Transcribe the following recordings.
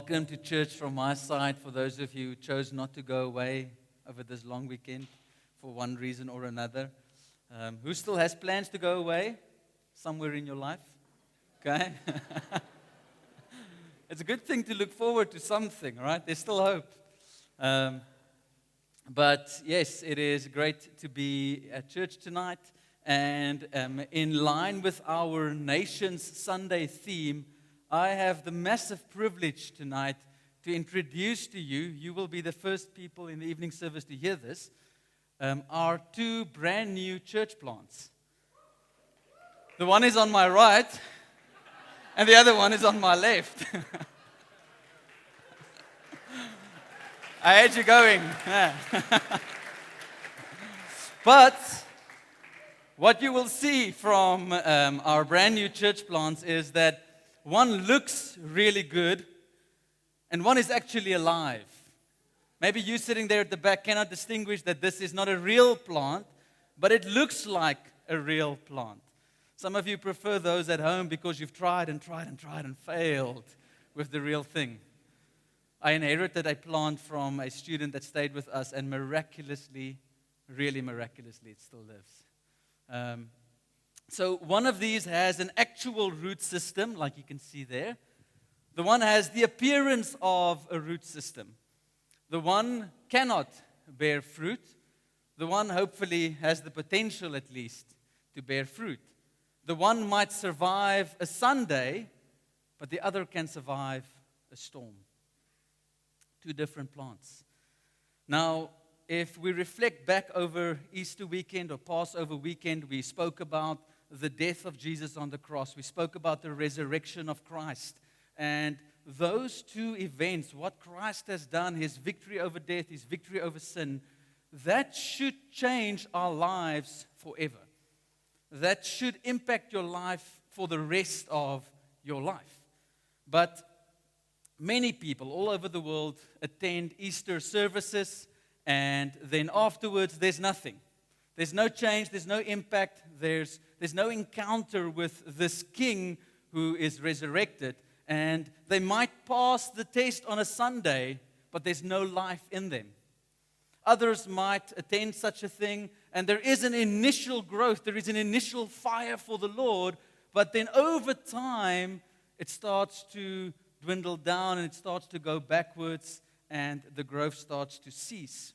Welcome to church from my side for those of you who chose not to go away over this long weekend for one reason or another. Who still has plans to go away somewhere in your life? Okay. It's a good thing to look forward to something, right? There's still hope. But yes, it is great to be at church tonight. And in line with our Nations Sunday theme, I have the massive privilege tonight to introduce to you, you will be the first people in the evening service to hear this, our two brand new church plants. The one is on my right, and the other one is on my left. I had you going. Yeah. But what you will see from our brand new church plants is that one looks really good, and one is actually alive. Maybe you sitting there at the back cannot distinguish that this is not a real plant, but it looks like a real plant. Some of you prefer those at home because you've tried and failed with the real thing. I inherited a plant from a student that stayed with us, and miraculously, really miraculously, it still lives. So one of these has an actual root system, like you can see there. The one has the appearance of a root system. The one cannot bear fruit. The one hopefully has the potential, at least, to bear fruit. The one might survive a Sunday, but the other can survive a storm. Two different plants. Now, if we reflect back over Easter weekend or Passover weekend, we spoke about the death of Jesus on the cross. We spoke about the resurrection of Christ. And those two events, what Christ has done, his victory over death, his victory over sin, that should change our lives forever. That should impact your life for the rest of your life. But many people all over the world attend Easter services, and then afterwards there's nothing. There's no change, there's no impact, there's no encounter with this King who is resurrected. And they might pass the test on a Sunday, but there's no life in them. Others might attend such a thing, and there is an initial growth, there is an initial fire for the Lord, but then over time, it starts to dwindle down and it starts to go backwards, and the growth starts to cease.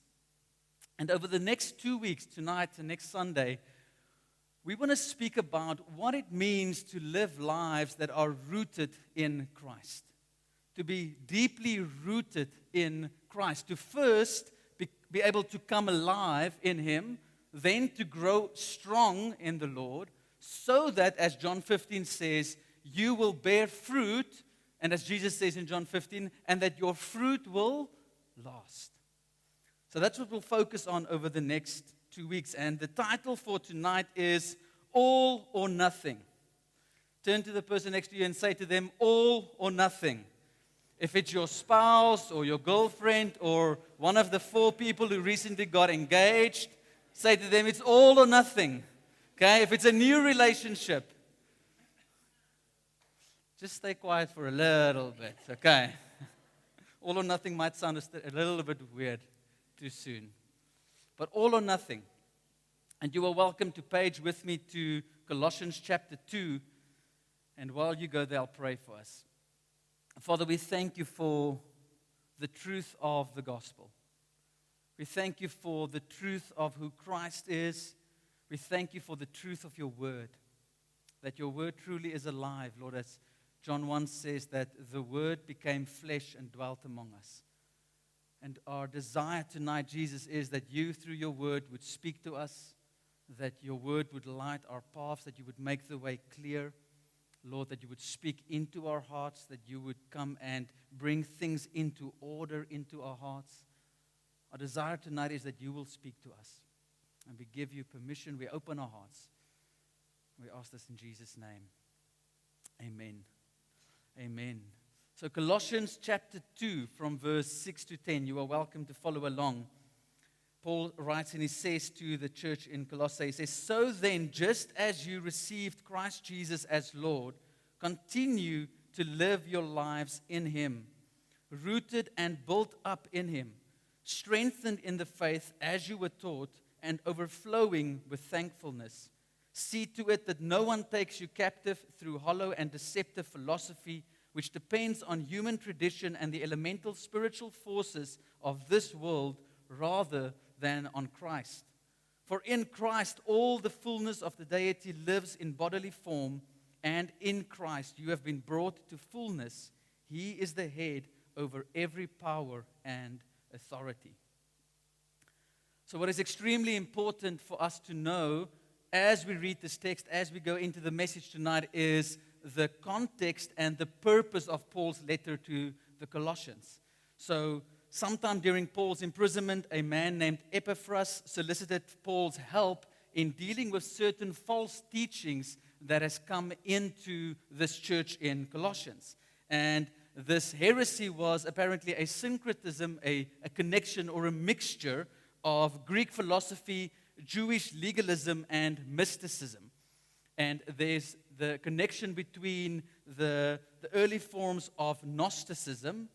And over the next 2 weeks, tonight and next Sunday, we want to speak about what it means to live lives that are rooted in Christ. To be deeply rooted in Christ. To first be able to come alive in Him, then to grow strong in the Lord, so that, as John 15 says, you will bear fruit, and as Jesus says in John 15, and that your fruit will last. So that's what we'll focus on over the next 2 weeks. And the title for tonight is All or Nothing. Turn to the person next to you and say to them, all or nothing. If it's your spouse or your girlfriend or one of the 4 people who recently got engaged, say to them, it's all or nothing. Okay? If it's a new relationship, just stay quiet for a little bit. Okay? All or nothing might sound a little bit weird too soon. But all or nothing. And you are welcome to page with me to Colossians chapter 2. And while you go there, I'll pray for us. Father, we thank you for the truth of the gospel. We thank you for the truth of who Christ is. We thank you for the truth of your word. That your word truly is alive, Lord, as John 1 says that the word became flesh and dwelt among us. And our desire tonight, Jesus, is that you, through your word, would speak to us, that your word would light our paths, that you would make the way clear. Lord, that you would speak into our hearts, that you would come and bring things into order into our hearts. Our desire tonight is that you will speak to us. And we give you permission. We open our hearts. We ask this in Jesus' name. Amen. Amen. So Colossians chapter 2 from verse 6 to 10, you are welcome to follow along. Paul writes and he says to the church in Colossae, he says, so then, just as you received Christ Jesus as Lord, continue to live your lives in Him, rooted and built up in Him, strengthened in the faith as you were taught, and overflowing with thankfulness. See to it that no one takes you captive through hollow and deceptive philosophy, which depends on human tradition and the elemental spiritual forces of this world rather than on Christ. For in Christ all the fullness of the deity lives in bodily form, and in Christ you have been brought to fullness. He is the head over every power and authority. So what is extremely important for us to know as we read this text, as we go into the message tonight, is the context and the purpose of Paul's letter to the Colossians. So sometime during Paul's imprisonment, a man named Epaphras solicited Paul's help in dealing with certain false teachings that has come into this church in Colossians. And this heresy was apparently a syncretism, a connection or a mixture of Greek philosophy, Jewish legalism, and mysticism. And there's the connection between the early forms of Gnosticism,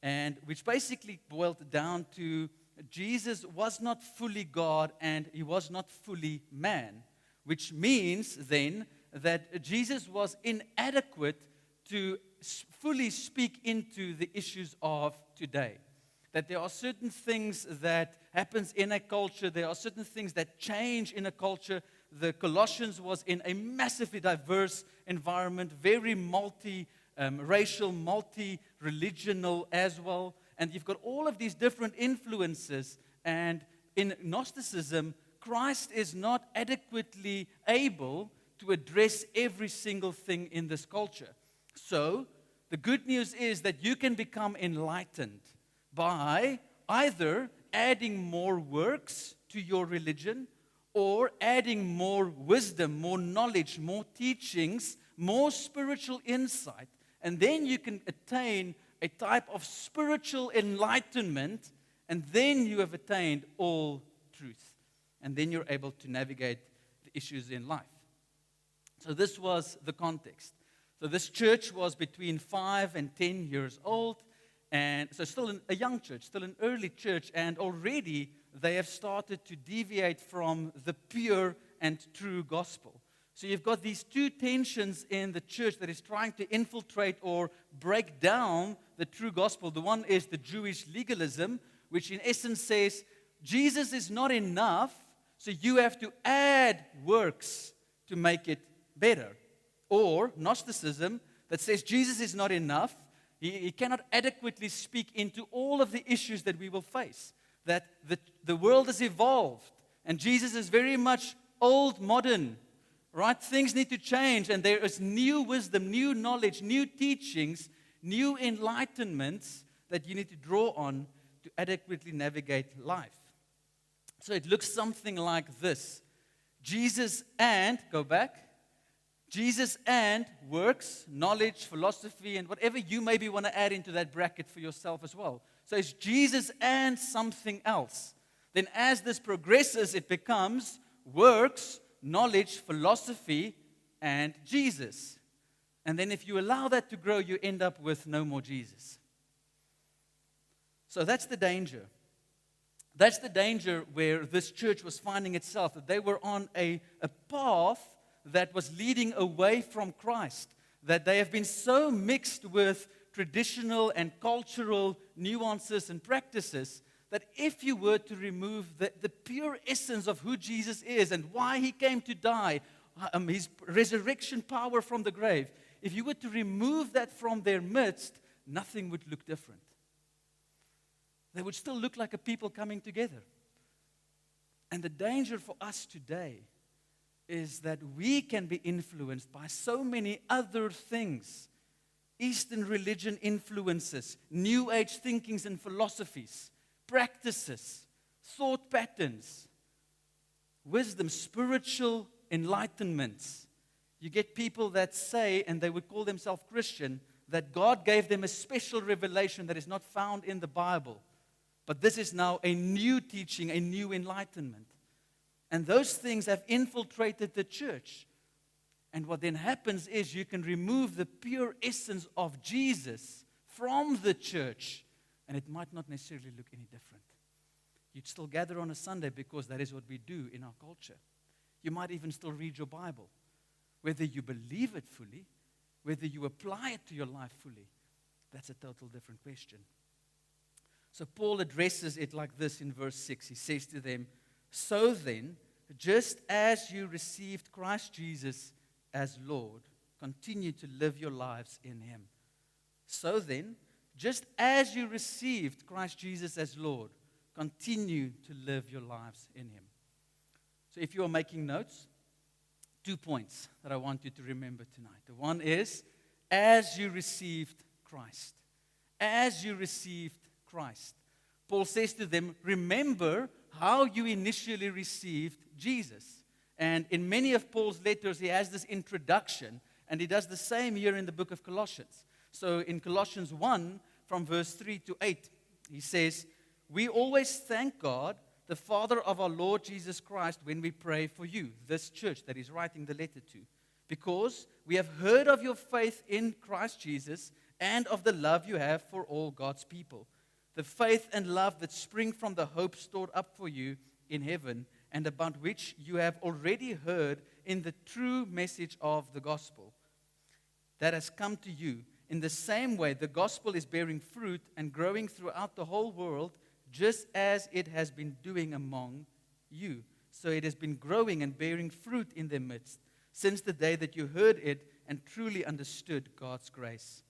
and which basically boiled down to Jesus was not fully God and He was not fully man, which means then that Jesus was inadequate to fully speak into the issues of today. That there are certain things that happens in a culture, there are certain things that change in a culture. The Colossians was in a massively diverse environment, very multi-racial, multi-religional as well. And you've got all of these different influences. And in Gnosticism, Christ is not adequately able to address every single thing in this culture. So, the good news is that you can become enlightened by either adding more works to your religion or adding more wisdom, more knowledge, more teachings, more spiritual insight. And then you can attain a type of spiritual enlightenment, and then you have attained all truth. And then you're able to navigate the issues in life. So this was the context. So this church was between 5 and 10 years old, and so still a young church, still an early church, and already they have started to deviate from the pure and true gospel. So you've got these two tensions in the church that is trying to infiltrate or break down the true gospel. The one is the Jewish legalism, which in essence says Jesus is not enough, so you have to add works to make it better. Or Gnosticism that says Jesus is not enough. He cannot adequately speak into all of the issues that we will face. That the world has evolved and Jesus is very much old, modern, right? Things need to change and there is new wisdom, new knowledge, new teachings, new enlightenments that you need to draw on to adequately navigate life. So it looks something like this. Jesus and works, knowledge, philosophy, and whatever you maybe want to add into that bracket for yourself as well. So it's Jesus and something else. Then as this progresses, it becomes works, knowledge, philosophy, and Jesus. And then if you allow that to grow, you end up with no more Jesus. So that's the danger. That's the danger where this church was finding itself, that they were on a path that was leading away from Christ, that they have been so mixed with traditional and cultural nuances and practices that if you were to remove the pure essence of who Jesus is and why He came to die, His resurrection power from the grave, if you were to remove that from their midst, nothing would look different. They would still look like a people coming together. And the danger for us today is that we can be influenced by so many other things. Eastern religion influences, New Age thinkings and philosophies, practices, thought patterns, wisdom, spiritual enlightenments. You get people that say, and they would call themselves Christian, that God gave them a special revelation that is not found in the Bible. But this is now a new teaching, a new enlightenment. And those things have infiltrated the church. And what then happens is you can remove the pure essence of Jesus from the church, and it might not necessarily look any different. You'd still gather on a Sunday because that is what we do in our culture. You might even still read your Bible. Whether you believe it fully, whether you apply it to your life fully, that's a total different question. So Paul addresses it like this in verse 6. He says to them, "So then, just as you received Christ Jesus as Lord, continue to live your lives in Him." So then, just as you received Christ Jesus as Lord, continue to live your lives in Him. So if you are making notes, 2 points that I want you to remember tonight. The one is, as you received Christ. As you received Christ. Paul says to them, remember how you initially received Jesus. And in many of Paul's letters, he has this introduction, and he does the same here in the book of Colossians. So in Colossians 1, from verse 3 to 8, he says, "We always thank God, the Father of our Lord Jesus Christ, when we pray for you," this church that he's writing the letter to, "because we have heard of your faith in Christ Jesus and of the love you have for all God's people, the faith and love that spring from the hope stored up for you in heaven, and about which you have already heard in the true message of the gospel that has come to you. In the same way, the gospel is bearing fruit and growing throughout the whole world, just as it has been doing among you. So it has been growing and bearing fruit in their midst, since the day that you heard it and truly understood God's grace.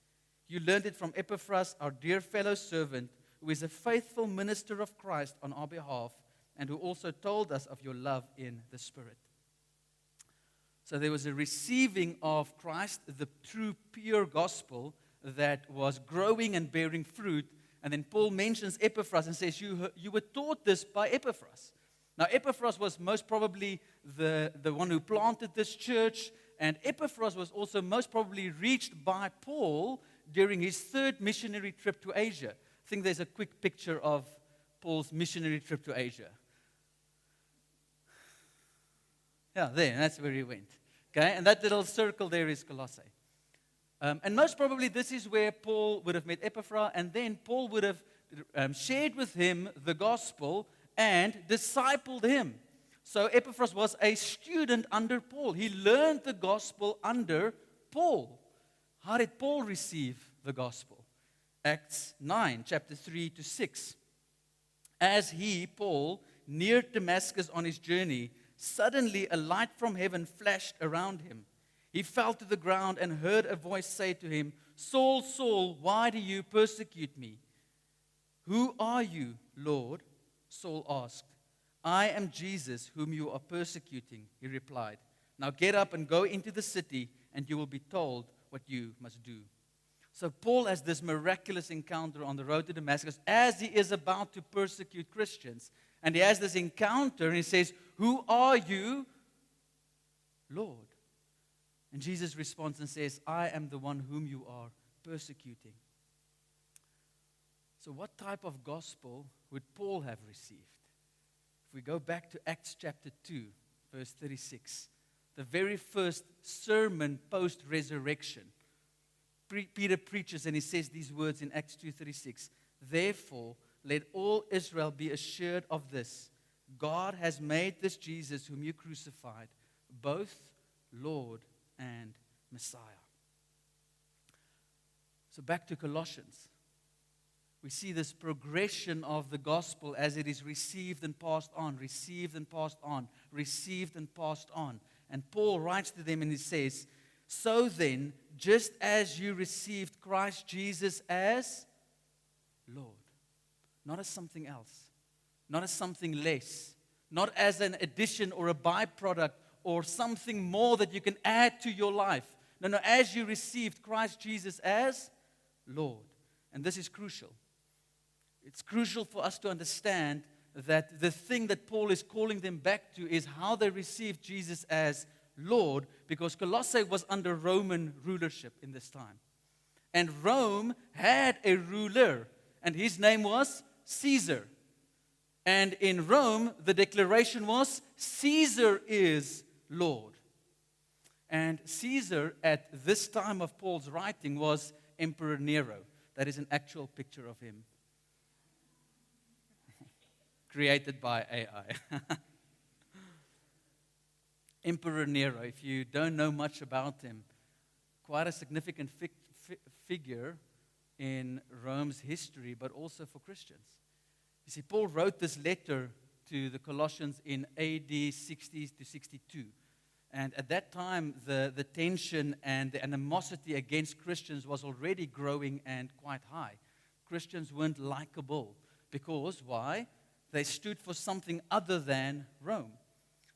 You learned it from Epaphras, our dear fellow servant, who is a faithful minister of Christ on our behalf, and who also told us of your love in the Spirit." So there was a receiving of Christ, the true, pure gospel that was growing and bearing fruit. And then Paul mentions Epaphras and says, you were taught this by Epaphras. Now, Epaphras was most probably the one who planted this church. And Epaphras was also most probably reached by Paul during his third missionary trip to Asia. I think there's a quick picture of Paul's missionary trip to Asia. Yeah, there, that's where he went. Okay, and that little circle there is Colossae. And most probably this is where Paul would have met Epaphras, and then Paul would have shared with him the gospel and discipled him. So Epaphras was a student under Paul. He learned the gospel under Paul. How did Paul receive the gospel? Acts 9, chapter 3 to 6. "As he, Paul, neared Damascus on his journey, suddenly a light from heaven flashed around him. He fell to the ground and heard a voice say to him, 'Saul, Saul, why do you persecute me?' 'Who are you, Lord?' Saul asked. 'I am Jesus, whom you are persecuting,' he replied. 'Now get up and go into the city, and you will be told what you must do.'" So Paul has this miraculous encounter on the road to Damascus as he is about to persecute Christians. And he has this encounter and he says, "Who are you, Lord?" And Jesus responds and says, "I am the one whom you are persecuting." So what type of gospel would Paul have received? If we go back to Acts chapter 2, verse 36, the very first sermon post-resurrection, Peter preaches and he says these words in Acts 2:36, "Therefore, let all Israel be assured of this, God has made this Jesus whom you crucified, both Lord and Messiah." So back to Colossians. We see this progression of the gospel as it is received and passed on, received and passed on, received and passed on. And Paul writes to them and he says, "So then, just as you received Christ Jesus as Lord," not as something else, not as something less, not as an addition or a byproduct or something more that you can add to your life. No, as you received Christ Jesus as Lord. And this is crucial. It's crucial for us to understand that the thing that Paul is calling them back to is how they received Jesus as Lord, because Colossae was under Roman rulership in this time. And Rome had a ruler, and his name was Caesar. And in Rome, the declaration was, "Caesar is Lord." And Caesar, at this time of Paul's writing, was Emperor Nero. that is an actual picture of him, created by AI. Emperor Nero, if you don't know much about him, quite a significant figure in Rome's history, but also for Christians. You see, Paul wrote this letter to the Colossians in AD 60 to 62. And at that time, the tension and the animosity against Christians was already growing and quite high. Christians weren't likable because, why? They stood for something other than Rome.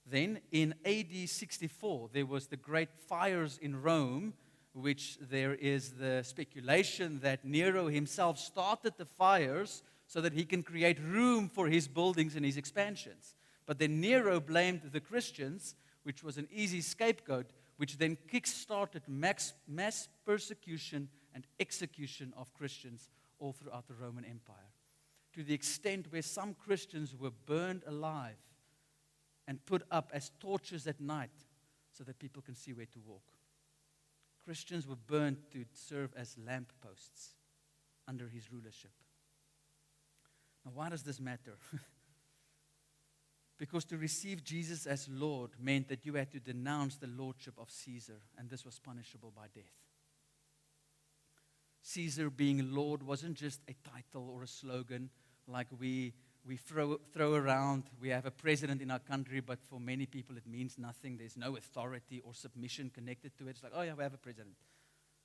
Then, in AD 64, there was the great fires in Rome, which there is the speculation that Nero himself started the fires so that he can create room for his buildings and his expansions. But then Nero blamed the Christians, which was an easy scapegoat, which then kick-started mass persecution and execution of Christians all throughout the Roman Empire, to the extent where some Christians were burned alive and put up as torches at night so that people can see where to walk. Christians were burned to serve as lampposts under his rulership. Now, why does this matter? Because to receive Jesus as Lord meant that you had to denounce the lordship of Caesar, and this was punishable by death. Caesar being Lord wasn't just a title or a slogan like we throw around. We have a president in our country, but for many people it means nothing. There's no authority or submission connected to it. It's like, oh yeah, we have a president.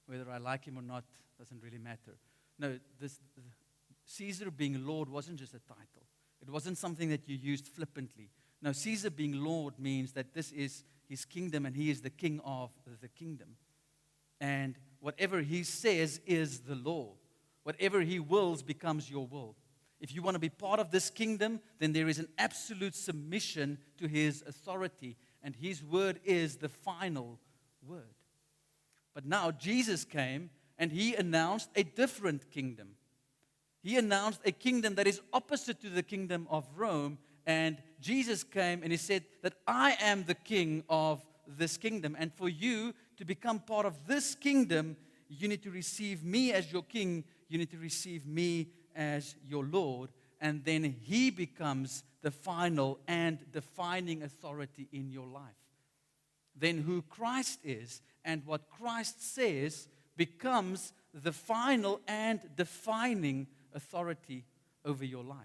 Whether I like him or not doesn't really matter. No, Caesar being Lord wasn't just a title. It wasn't something that you used flippantly. No, Caesar being Lord means that this is his kingdom and he is the king of the kingdom. And whatever he says is the law. Whatever he wills becomes your will. If you want to be part of this kingdom, then there is an absolute submission to his authority. And his word is the final word. But now Jesus came and he announced a different kingdom. He announced a kingdom that is opposite to the kingdom of Rome. And Jesus came and he said that I am the king of this kingdom. And for you to become part of this kingdom, you need to receive me as your king. You need to receive me as your Lord. And then he becomes the final and defining authority in your life. Then who Christ is and what Christ says becomes the final and defining authority over your life.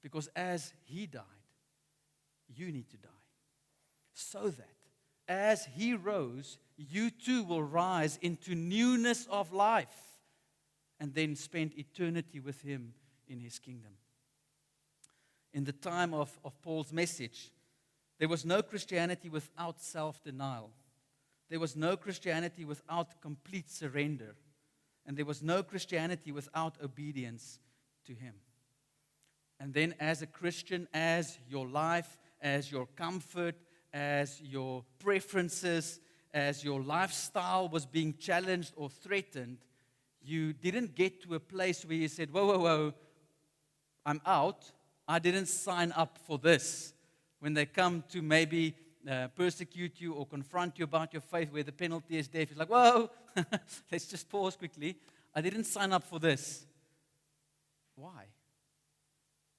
Because as he died, you need to die. So that as he rose, you too will rise into newness of life and then spend eternity with him in his kingdom. In the time of Paul's message, there was no Christianity without self-denial. There was no Christianity without complete surrender. And there was no Christianity without obedience to him. And then as a Christian, as your life, as your comfort, as your preferences, as your lifestyle was being challenged or threatened, you didn't get to a place where you said, whoa, I'm out. I didn't sign up for this. When they come to maybe persecute you or confront you about your faith where the penalty is death, it's like, whoa, let's just pause quickly. I didn't sign up for this. Why?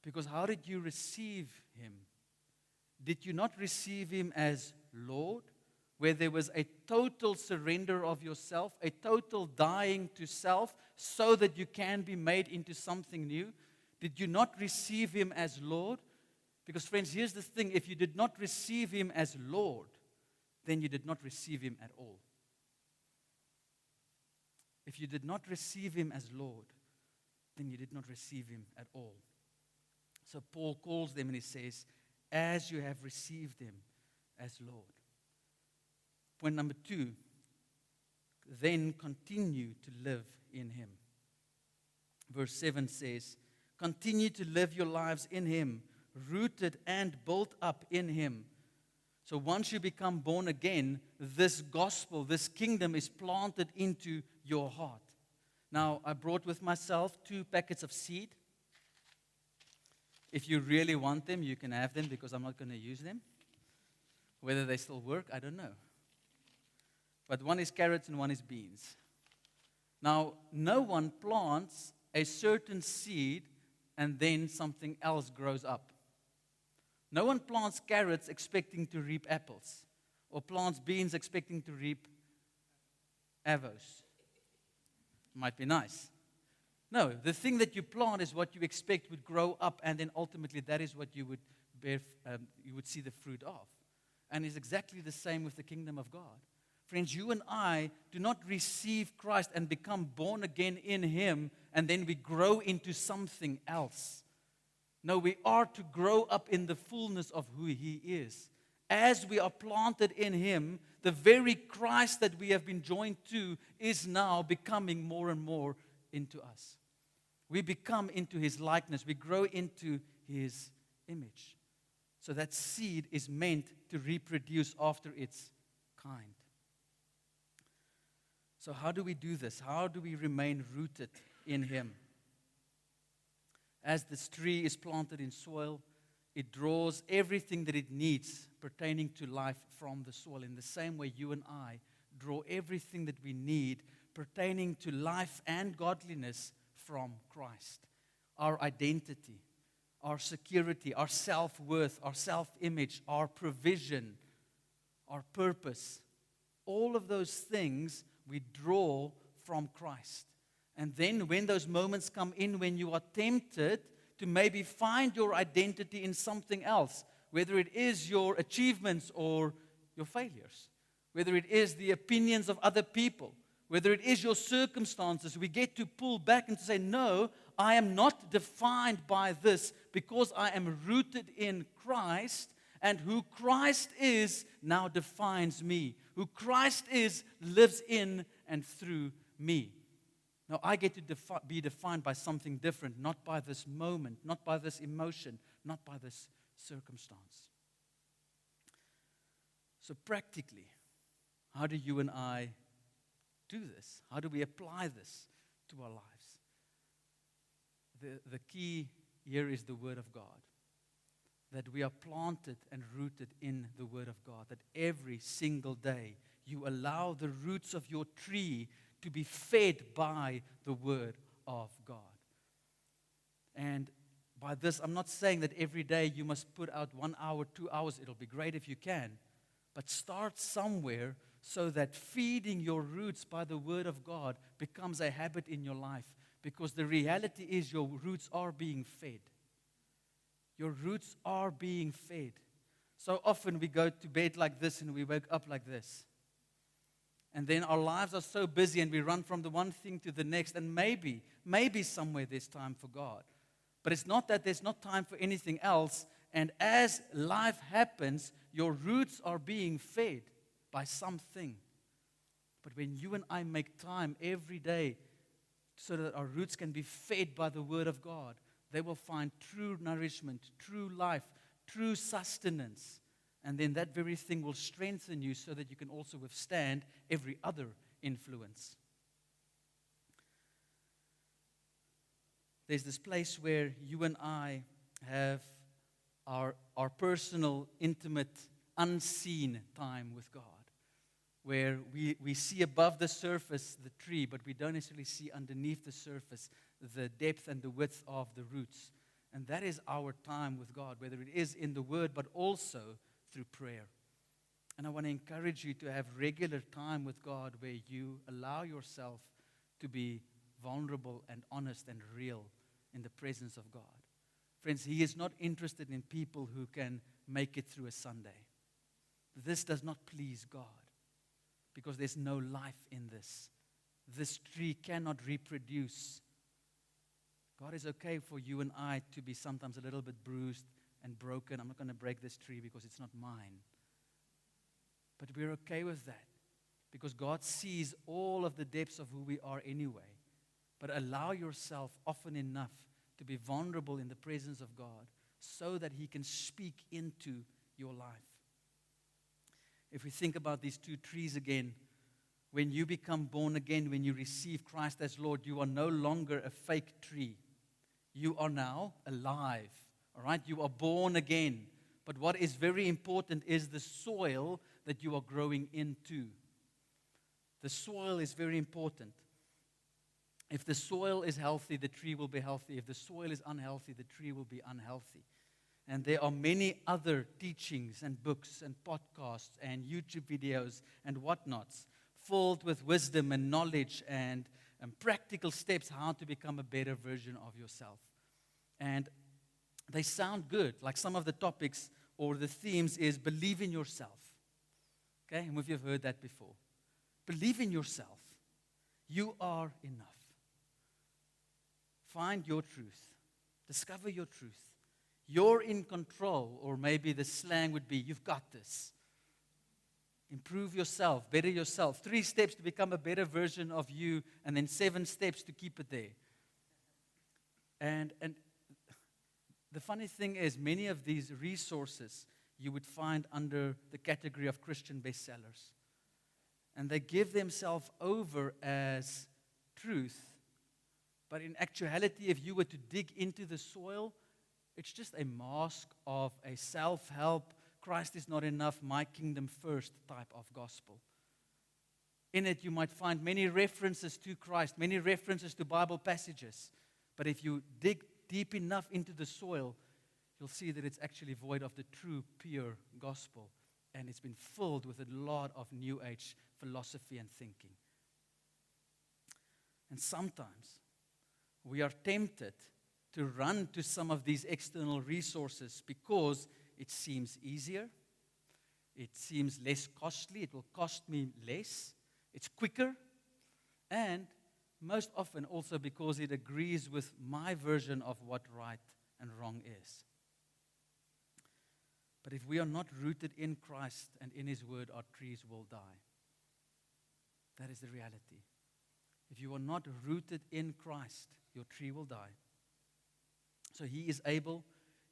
Because how did you receive him? Did you not receive him as Lord, where there was a total surrender of yourself, a total dying to self, so that you can be made into something new? Did you not receive him as Lord? Because friends, here's the thing. If you did not receive him as Lord, then you did not receive him at all. If you did not receive him as Lord, then you did not receive him at all. So Paul calls them and he says, as you have received him as Lord. Point number 2, then continue to live in him. Verse 7 says, continue to live your lives in him, rooted and built up in him. So once you become born again, this gospel, this kingdom is planted into your heart. Now, I brought with myself 2 packets of seed. If you really want them, you can have them because I'm not going to use them. Whether they still work, I don't know. But one is carrots and one is beans. Now, no one plants a certain seed and then something else grows up. No one plants carrots expecting to reap apples, or plants beans expecting to reap avos. Might be nice. No, the thing that you plant is what you expect would grow up, and then ultimately that is what you would bear, you would see the fruit of. And it's exactly the same with the kingdom of God. Friends, you and I do not receive Christ and become born again in Him, and then we grow into something else. No, we are to grow up in the fullness of who He is. As we are planted in Him, the very Christ that we have been joined to is now becoming more and more into us. We become into His likeness. We grow into His image. So that seed is meant to reproduce after its kind. So how do we do this? How do we remain rooted in Him? As this tree is planted in soil, it draws everything that it needs pertaining to life from the soil. In the same way, you and I draw everything that we need pertaining to life and godliness from Christ. Our identity, our security, our self-worth, our self-image, our provision, our purpose. All of those things we draw from Christ. And then when those moments come in, when you are tempted to maybe find your identity in something else, whether it is your achievements or your failures, whether it is the opinions of other people, whether it is your circumstances, we get to pull back and to say, no, I am not defined by this because I am rooted in Christ, and who Christ is now defines me. Who Christ is lives in and through me. Now, I get to be defined by something different, not by this moment, not by this emotion, not by this circumstance. So practically, how do you and I do this? How do we apply this to our lives? The key here is the Word of God. That we are planted and rooted in the Word of God. That every single day you allow the roots of your tree to be fed by the Word of God. And by this, I'm not saying that every day you must put out 1 hour, 2 hours. It'll be great if you can. But start somewhere so that feeding your roots by the Word of God becomes a habit in your life. Because the reality is your roots are being fed. Your roots are being fed. So often we go to bed like this and we wake up like this. And then our lives are so busy and we run from the one thing to the next. And maybe somewhere there's time for God. But it's not that there's not time for anything else. And as life happens, your roots are being fed by something. But when you and I make time every day so that our roots can be fed by the Word of God, they will find true nourishment, true life, true sustenance. And then that very thing will strengthen you so that you can also withstand every other influence. There's this place where you and I have our personal, intimate, unseen time with God. Where we see above the surface the tree, but we don't necessarily see underneath the surface the depth and the width of the roots. And that is our time with God, whether it is in the Word, but also through prayer. And I want to encourage you to have regular time with God where you allow yourself to be vulnerable and honest and real in the presence of God. Friends, He is not interested in people who can make it through a Sunday. This does not please God. Because there's no life in this. This tree cannot reproduce. God is okay for you and I to be sometimes a little bit bruised and broken. I'm not going to break this tree because it's not mine. But we're okay with that. Because God sees all of the depths of who we are anyway. But allow yourself often enough to be vulnerable in the presence of God so that He can speak into your life. If we think about these two trees again, when you become born again, when you receive Christ as Lord, you are no longer a fake tree. You are now alive, all right? You are born again. But what is very important is the soil that you are growing into. The soil is very important. If the soil is healthy, the tree will be healthy. If the soil is unhealthy, the tree will be unhealthy. And there are many other teachings and books and podcasts and YouTube videos and whatnots filled with wisdom and knowledge and practical steps how to become a better version of yourself. And they sound good. Like some of the topics or the themes is believe in yourself. Okay, and you've heard that before. Believe in yourself. You are enough. Find your truth. Discover your truth. You're in control, or maybe the slang would be, you've got this. Improve yourself, better yourself. 3 steps to become a better version of you, and then 7 steps to keep it there. And the funny thing is, many of these resources you would find under the category of Christian bestsellers. And they give themselves over as truth. But in actuality, if you were to dig into the soil, it's just a mask of a self-help, Christ is not enough, my kingdom first type of gospel. In it, you might find many references to Christ, many references to Bible passages. But if you dig deep enough into the soil, you'll see that it's actually void of the true, pure gospel. And it's been filled with a lot of New Age philosophy and thinking. And sometimes we are tempted to run to some of these external resources because it seems easier, it seems less costly, it will cost me less, it's quicker, and most often also because it agrees with my version of what right and wrong is. But if we are not rooted in Christ and in His Word, our trees will die. That is the reality. If you are not rooted in Christ, your tree will die. So He is able,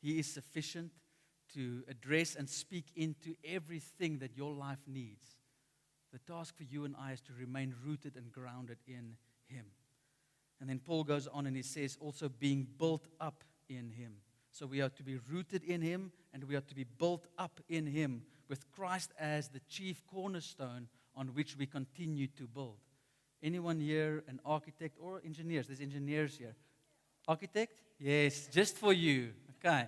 He is sufficient to address and speak into everything that your life needs. The task for you and I is to remain rooted and grounded in Him. And then Paul goes on and he says, also being built up in Him. So we are to be rooted in Him and we are to be built up in Him with Christ as the chief cornerstone on which we continue to build. Anyone here an architect or engineers? There's engineers here. Architect? Yes, just for you. Okay.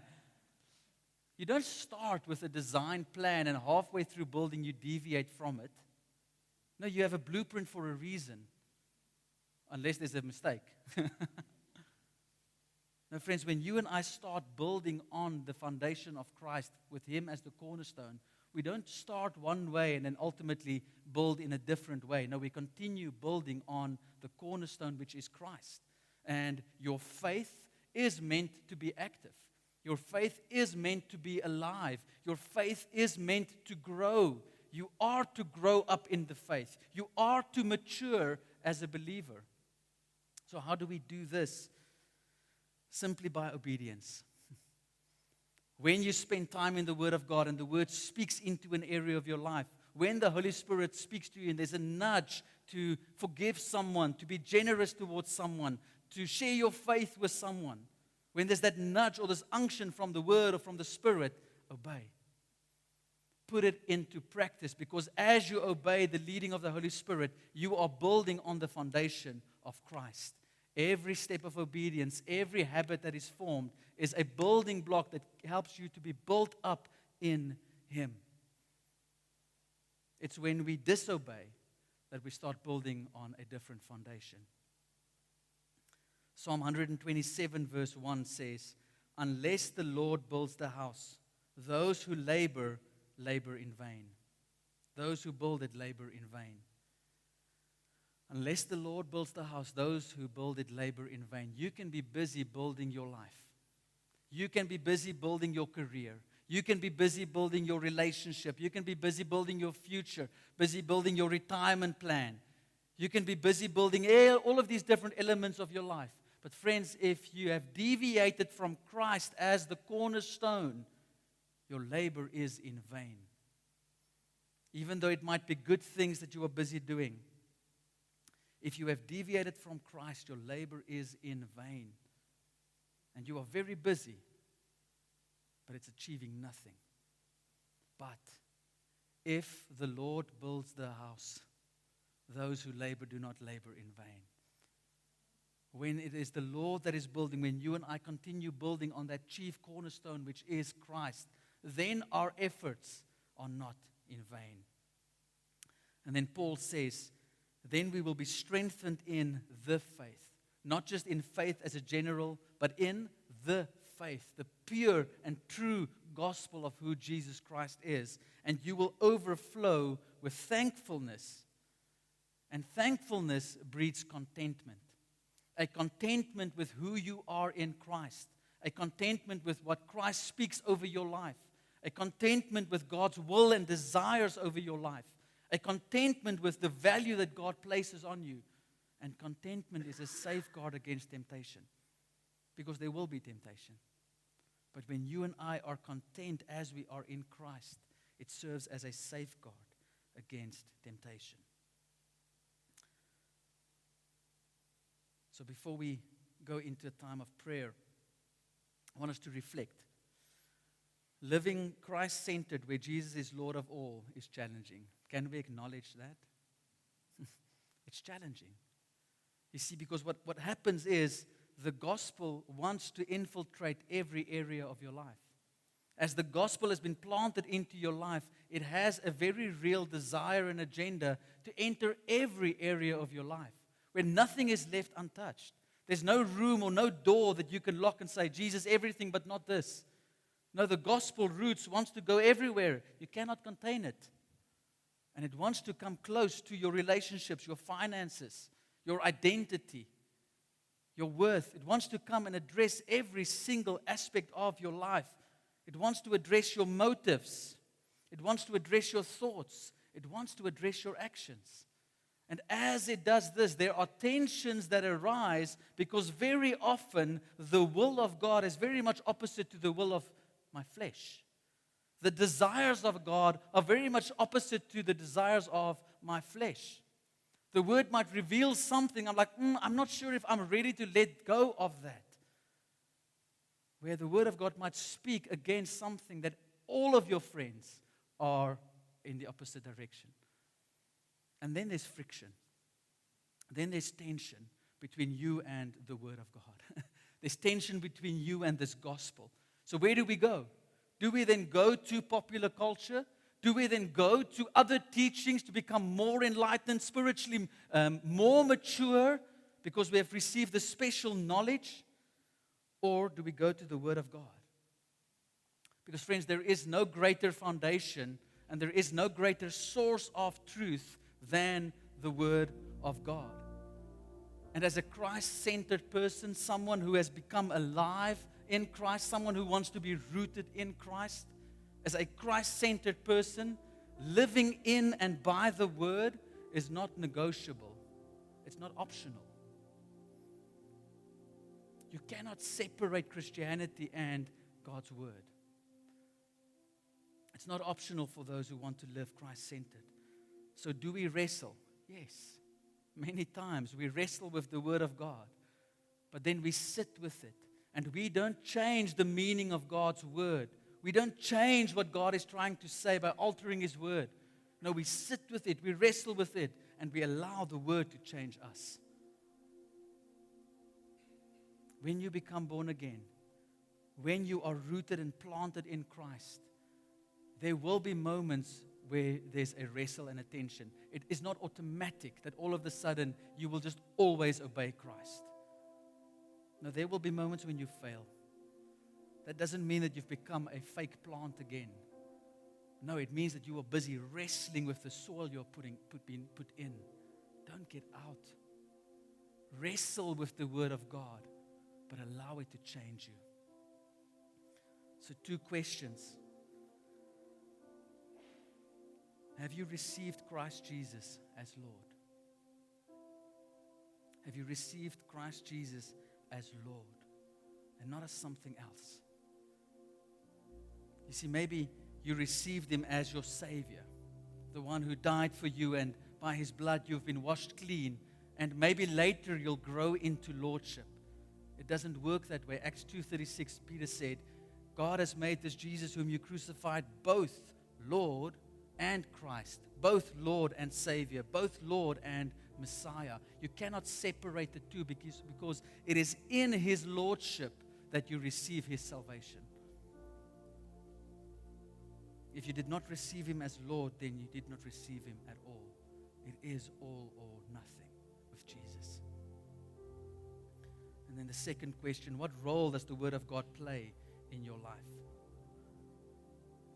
You don't start with a design plan and halfway through building you deviate from it. No, you have a blueprint for a reason. Unless there's a mistake. Now, friends, when you and I start building on the foundation of Christ with Him as the cornerstone, we don't start one way and then ultimately build in a different way. No, we continue building on the cornerstone, which is Christ. And your faith is meant to be active. Your faith is meant to be alive. Your faith is meant to grow. You are to grow up in the faith. You are to mature as a believer. So how do we do this? Simply by obedience. When you spend time in the Word of God and the Word speaks into an area of your life, when the Holy Spirit speaks to you and there's a nudge to forgive someone, to be generous towards someone, to share your faith with someone, when there's that nudge or this unction from the Word or from the Spirit, obey. Put it into practice, because as you obey the leading of the Holy Spirit, you are building on the foundation of Christ. Every step of obedience, every habit that is formed is a building block that helps you to be built up in Him. It's when we disobey that we start building on a different foundation. Psalm 127 verse 1 says, unless the Lord builds the house, those who labor, labor in vain. Those who build it labor in vain. Unless the Lord builds the house, those who build it labor in vain. You can be busy building your life. You can be busy building your career. You can be busy building your relationship. You can be busy building your future, busy building your retirement plan. You can be busy building all of these different elements of your life. But friends, if you have deviated from Christ as the cornerstone, your labor is in vain. Even though it might be good things that you are busy doing, if you have deviated from Christ, your labor is in vain. And you are very busy, but it's achieving nothing. But if the Lord builds the house, those who labor do not labor in vain. when it is the Lord that is building, when you and I continue building on that chief cornerstone, which is Christ, then our efforts are not in vain. And then Paul says, then we will be strengthened in the faith. Not just in faith as a general, but in the faith, the pure and true gospel of who Jesus Christ is. And you will overflow with thankfulness. And thankfulness breeds contentment. A contentment with who you are in Christ. A contentment with what Christ speaks over your life. A contentment with God's will and desires over your life. A contentment with the value that God places on you. And contentment is a safeguard against temptation. Because there will be temptation. But when you and I are content as we are in Christ, it serves as a safeguard against temptation. So before we go into a time of prayer, I want us to reflect. Living Christ-centered where Jesus is Lord of all is challenging. Can we acknowledge that? It's challenging. You see, because what happens is the gospel wants to infiltrate every area of your life. As the gospel has been planted into your life, it has a very real desire and agenda to enter every area of your life, where nothing is left untouched. There's no room or no door that you can lock and say, Jesus, everything but not this. No, the gospel roots wants to go everywhere. You cannot contain it. And it wants to come close to your relationships, your finances, your identity, your worth. It wants to come and address every single aspect of your life. It wants to address your motives. It wants to address your thoughts. It wants to address your actions. And as it does this, there are tensions that arise because very often the will of God is very much opposite to the will of my flesh. The desires of God are very much opposite to the desires of my flesh. The word might reveal something. I'm like, I'm not sure if I'm ready to let go of that. Where the word of God might speak against something that all of your friends are in the opposite direction. And then there's friction. Then there's tension between you and the word of God. There's tension between you and this gospel. So where do we go? Do we then go to popular culture? Do we then go to other teachings to become more enlightened, spiritually more mature because we have received the special knowledge? Or do we go to the Word of God? Because friends, there is no greater foundation and there is no greater source of truth than the Word of God. And as a Christ-centered person, someone who has become alive in Christ, someone who wants to be rooted in Christ, as a Christ-centered person, living in and by the Word is not negotiable. It's not optional. You cannot separate Christianity and God's Word. It's not optional for those who want to live Christ-centered. So do we wrestle? Yes. Many times we wrestle with the Word of God. But then we sit with it. And we don't change the meaning of God's Word. We don't change what God is trying to say by altering His Word. No, we sit with it, we wrestle with it, and we allow the Word to change us. When you become born again, when you are rooted and planted in Christ, there will be moments where there's a wrestle and a tension. It is not automatic that all of a sudden you will just always obey Christ. No, there will be moments when you fail. That doesn't mean that you've become a fake plant again. No, it means that you are busy wrestling with the soil you're being put in. Don't get out. Wrestle with the Word of God, but allow it to change you. So 2 questions. Have you received Christ Jesus as Lord? Have you received Christ Jesus as Lord and not as something else? You see, maybe you received Him as your Savior, the one who died for you, and by His blood you've been washed clean, and maybe later you'll grow into lordship. It doesn't work that way. Acts 2:36, Peter said, God has made this Jesus whom you crucified both Lord and Christ, both Lord and Savior, both Lord and Messiah. You cannot separate the two because it is in His Lordship that you receive His salvation. If you did not receive Him as Lord, then you did not receive Him at all. It is all or nothing with Jesus. And then the second question, what role does the Word of God play in your life?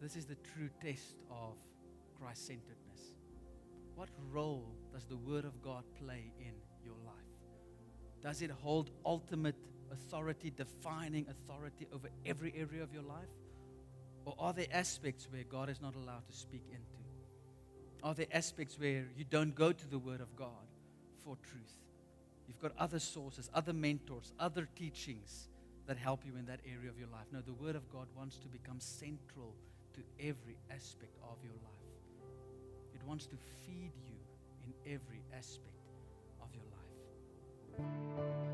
This is the true test of Christ-centeredness. What role does the Word of God play in your life? Does it hold ultimate authority, defining authority over every area of your life? Or are there aspects where God is not allowed to speak into? Are there aspects where you don't go to the Word of God for truth? You've got other sources, other mentors, other teachings that help you in that area of your life. No, the Word of God wants to become central to every aspect of your life. It wants to feed you in every aspect of your life.